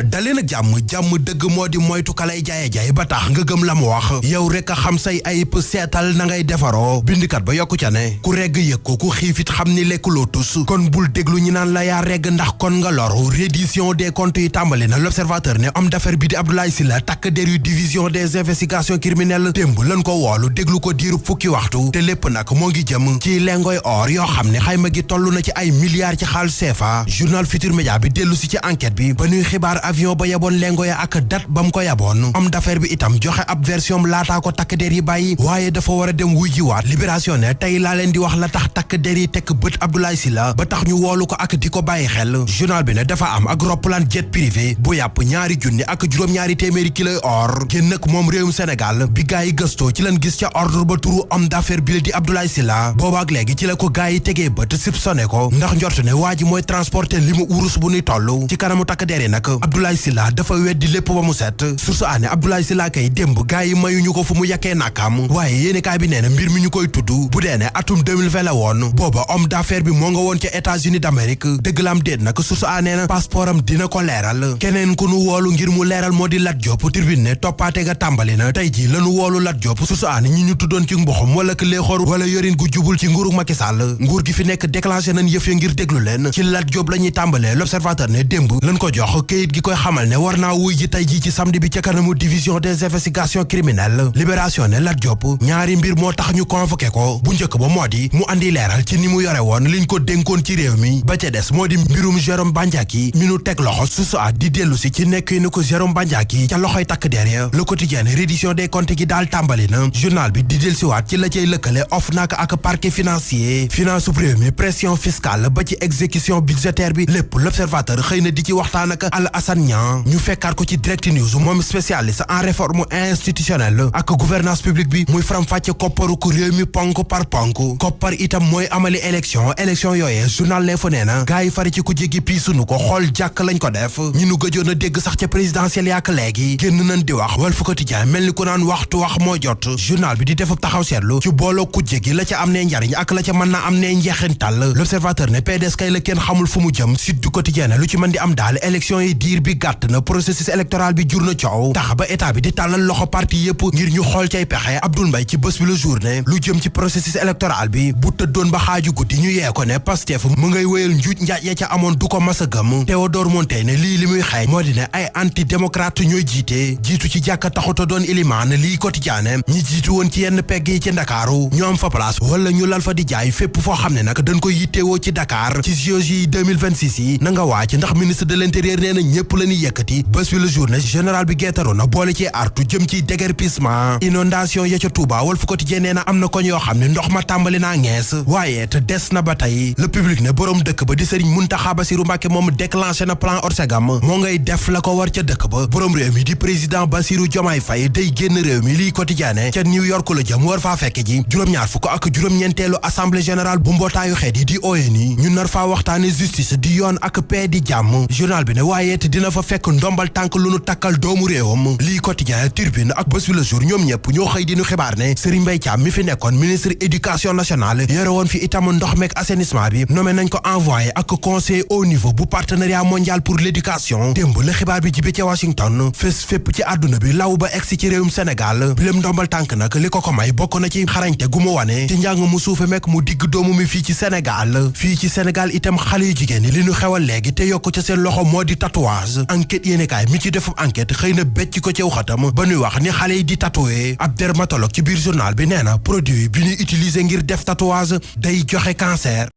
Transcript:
dalee nag jàmm dëgg moo di moytu ka lay jaay ba tax nga gëm la mu wax yow rek a xam say ayib seetal na ngay defaroo bindikat ba yokku ca ne ku regg yëg ko ku xiifit xam ni lekkuloo tus kon bul déglu ñi naan la yaa regg ndax kon nga loru reddition des comptes yi tàmbali na l'observateur ne homme d'affaires bi di Abdoulaye Sylla takk der yu division des investigations criminelles démb lan ko woolu déglu ko diiru fukki waxtu te lépp nag moo ngi jëm ci lengoy or yoo xam ne xayma gi toll na ci ay milliards ci xaalis CFA journal Futur Média bi dellu si ci enquête bi ba ñuy xibaar avion ba yaboon lengo ya ak date ba mu ko yaboon homme d'affaires bi itam joxe ab version laataa ko takk der yi bàyyi waaye dafa war a dem wuy jiwaat libération ne tey laa leen di wax la tax takk der yi tekk bët Abdoulaye Sylla ba tax ñu woolu ko ak di ko bàyyi xel journal bi ne dafa am ak roppalaan jet privé bu yàpp 2 junni ak juróom-ñaari téeméeri kiloy or génn ak moom réewum Sénégal bi gaa yi gëstoo ci leen gis ca ordre ba turu homme d'affaires bi la di Abdoulaye Sylla boobaak léegi ci la ko gaa yi tegee bët soupçonné ko ndax njort ne waa ji mooy transporter li mu urus bu nuy toll ci kanamu takk der yi nag Abdoulaye Sylla dafa weddi lépp ba mu set source aane Abdoulaye Sylla kay démb gaa yi mayuñu ko fu mu yàkkee nakam waaye yéenekaay bi nee na mbir mi ñu koy tudd bu dee ne atum 2020 la woon booba homme d'affaires bi moo nga woon ca États-Unis d'Amérique dëgg la am déet nag source aane na passeport am dina ko leeral keneen ku nu woolu ngir mu leeral moo di Lat Diop Tribune ne toppaate ga tàmbali na tey ji lanu woolu Lat Diop source aane ñi ñu tuddoon ci mboxum wala ki léexoor wala yorin gu jubul ci nguuru Macky Sall nguur gi fi nekk déclenché nañ yëf ya ngir déglu leen ci Lat Diop la ñuy tàmbalee l'observateur ne démb lañ ko jox këyit gi koy xamal ne war naa wuy ji tey ji ci samedi bi ca kanamu division des investigations criminelles libération ne Lat Diop ñaari mbir moo tax ñu convoqué ko bu njëkk ba moo di mu andi leeral ci ni mu yore woon liñ ko dénkoon ci réew mi ba ca des moo di mbirum Jérôme Bandiaki mi nu teg loxo susu at di dellu si ci nekk ni ko Jérôme Bandiaki ca loxoy takk der ya le quotidien reddition des comptes gi daal tàmbali na journal bi di dellu si waat ci la cay lëkkale OFNAC ak parquet financier finance su réew mi pression fiscale ba ci exécution budgétaire bi lépp l'observateur xëy na di ci waxtaan ak Alassane Niang ñu fekkaat ko ci direct news moom spécialiste en réforme institutionnelle ak gouvernance publique bi muy faram-fàcce kopparu ko réew mi ponk par ponk koppar itam mooy amali élection yooyee journal ne fa nee na gaa yi fari ci ku jéggi piisunu ko xool jàkk lañ ko def ñi nu gëjoon a dégg sax ca présidentielle yaak léegi génn nañ di wax Walf Quotidien mel ni ku naan waxtu wax moo jot journal bi di def taxaw seetlu ci booloo ku jéggi la ca am ne njariñ ak la ca mën na am ne njeexintal l'observateur ne PDS kay la kenn xamul fu mu jëm Sud du Quotidien lu ci mën di am daal élection yi diir bi gàtt na processus électoral bi jur na coow tax ba état bi di tàllal loxo parti yépp ngir ñu xool cay pexe Abdoul Mbaye ci bés bi la journée lu jëm ci processus électoral bi bu tëddoon ba xaaju guddi ñu yee ko ne Pastef mu ngay wéyal njuuj njaaj ya ca amoon du ko mas a gëm Théodore Montaigne ne lii li muy xeeñ moo di ne ay anti démocrate ñooy jiitu ci jàkka taxuta doon ilimaan lii quotidien ñi jiitu woon ci yenn pegg yi ci Ndakaaru ñu am fa place wala ñu lal fa di jaay fépp foo xam ne nag dañ koy yittewoo ci Dakar ci JOJ 2026 yi na nga wàcc ndax ministre de l'intérieur nee na ñëpp la ñuy yëkkati bés bi la journée général bi geetaroon na boole ci artu jëm ci déguerpissement inondation ya ca Touba Walf Quotidien nee na am na koñ yoo xam ne ndox ma tàmbali naa ngees waaye te des na ba tey le public ne boroom dëkk ba di Serigne Mountakha Bassirou Mbacké moom déclenché na plan Orsegam moo ngay def la ko war ca dëkk ba boroom réew mi di président Bassirou Diomaye Faye day génn réew mi lii Quotidien ca New York la jëm war faa fekk ji juróom-ñaar fukk ak juróom-ñeenteelu assemblée générale bu mbootaayu xeet yi di ONU ñu nar faa waxtaane justice di yoon ak paix di jàmm journal bi ne waaye te dina fa fekk ndombal tànk lu nu takkal doomu réewam lii Quotidien Tribune ak Bës Bi Le Jour ñoom ñëpp ñoo xëy di ñu xibaar ne Serigne Mbaye Thiam mi fi nekkoon ministre éducation nationale yore woon fi itam ndox meek assainissement bi nommé nañ ko envoyé ak conseil au niveau bu partenariat mondial pour l'éducation démb la xibaar bi jibe ca Washington fés fépp ci àdduna bi law ba egsi ci réewum Sénégal bilém ndombal tànk nag li ko may bokk na ci xarañte gu mu wane ci njàng mu suufe mekk mu digg doomu mi fii ci Sénégal itam xale yu jigéen li ñu xewal léegi te yokk ca seen loxo moo di tatouage enquête yéenekaay mi ci defum enquête xëy na becc ko ci waxatam ba ñuy wax ni xale yi di tatoué ab dermatologue ci biir journal bi nee na produit bi ñuy utiliser ngir def tatouage day joxe cancer